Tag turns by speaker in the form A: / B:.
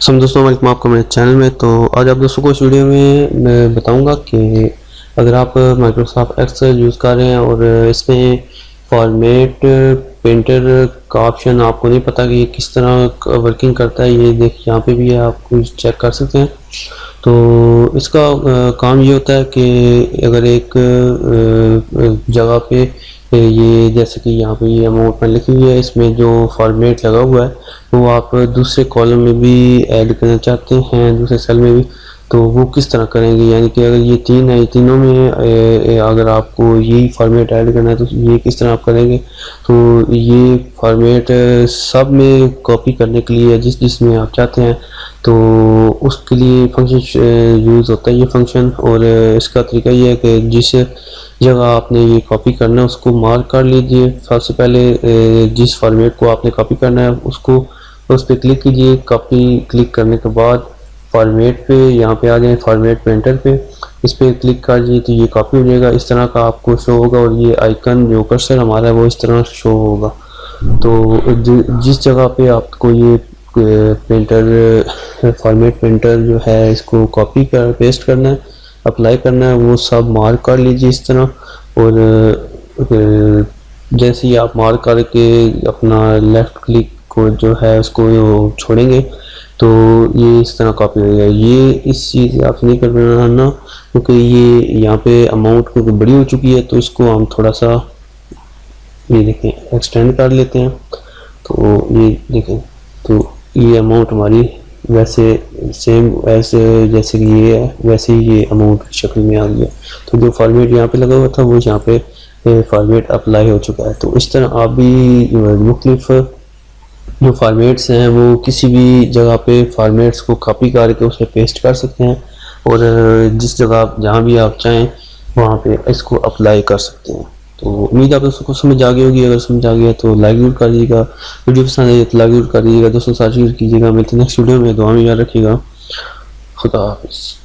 A: सो दोस्तों, वेलकम आपको मेरे चैनल में। तो आज आप दोस्तों को इस वीडियो में मैं बताऊंगा कि अगर आप माइक्रोसॉफ्ट एक्सेल यूज़ कर रहे हैं और इसमें फॉर्मेट पेंटर का ऑप्शन आपको नहीं पता कि ये किस तरह वर्किंग करता है, ये देख यहाँ पे भी है, आप चेक कर सकते हैं। तो इसका काम ये होता है कि अगर एक जगह पे ये जैसे कि यहाँ पे ये अमाउंट में लिखी हुई है, इसमें जो फॉर्मेट लगा हुआ है वो आप दूसरे कॉलम में भी ऐड करना चाहते हैं, दूसरे सेल में भी, तो वो किस तरह करेंगे। यानी कि अगर ये तीन है, तीनों में अगर आपको यही फॉर्मेट ऐड करना है तो ये किस तरह आप करेंगे। तो ये फॉर्मेट सब में कॉपी करने के लिए जिसमें आप चाहते हैं, तो उसके लिए फंक्शन यूज़ होता है ये फंक्शन। और इसका तरीका ये है कि जिस जगह आपने ये कॉपी करना है उसको मार्क कर लीजिए। सबसे पहले जिस फॉर्मेट को आपने कॉपी करना है उसको उस पर क्लिक कीजिए। कॉपी क्लिक करने के बाद फॉर्मेट पे यहाँ पे आ जाए, फॉर्मेट पेंटर पे इस पर क्लिक कर दीजिए तो ये कॉपी हो जाएगा। इस तरह का आपको शो होगा और ये आइकन जो कर्सर हमारा है वो इस तरह शो होगा। तो जिस जगह पे आपको ये पेंटर फॉर्मेट पेंटर जो है इसको कॉपी कर पेस्ट करना है, अप्लाई करना है, वो सब मार्क कर लीजिए इस तरह। और जैसे ही आप मार्क करके अपना लेफ़्ट क्लिक को जो है उसको छोड़ेंगे तो ये इस तरह कॉपी हो जाएगा। ये इस चीज़ से आप नहीं कर बनाना क्योंकि ये यहाँ पे अमाउंट क्योंकि बड़ी हो चुकी है, तो इसको हम थोड़ा सा ये देखें एक्सटेंड कर लेते हैं। तो ये देखें, तो ये अमाउंट हमारी वैसे सेम वैसे जैसे कि ये है वैसे ही ये अमाउंट की शक्ल में आ गया। तो जो फॉर्मेट यहाँ पे लगा हुआ था वो यहाँ पे फॉर्मेट अप्लाई हो चुका है। तो इस तरह आप भी मुख्तलिफ जो फॉर्मेट्स हैं वो किसी भी जगह पे फॉर्मेट्स को कॉपी करके उसे पेस्ट कर सकते हैं और जिस जगह आप जहाँ भी आप चाहें वहाँ पे इसको अप्लाई कर सकते हैं। तो उम्मीद आप दोस्तों को समझ आ गई होगी। अगर समझ आ गया तो लाइक जरूर कर दीजिएगा, वीडियो पसंद आए तो लाइक जरूर कर दीजिएगा, दोस्तों साथ शेयर कीजिएगा। मिलते हैं नेक्स्ट वीडियो में, दुआ में याद रखिएगा। खुदा हाफिज़।